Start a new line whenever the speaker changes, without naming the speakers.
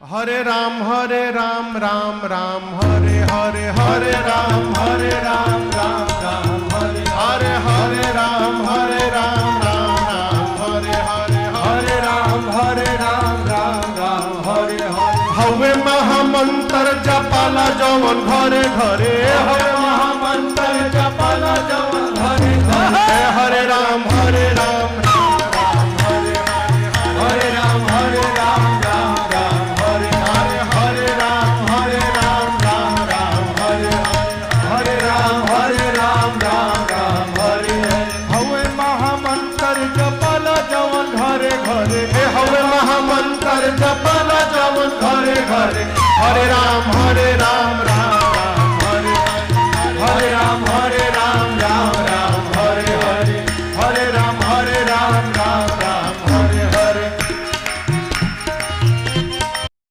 हरे राम राम राम हरे हरे हरे राम राम राम हरे हरे हरे राम राम हरे हरे हरे राम राम हरे हरे हवे महामंत्र जपाला जवन घरे घरे हवे महामंत्र जपाला जवन घरे घरे हरे राम हरे राम हरे हरे राम हवे महामंत्र जपाला जवन घरे घरे हरे राम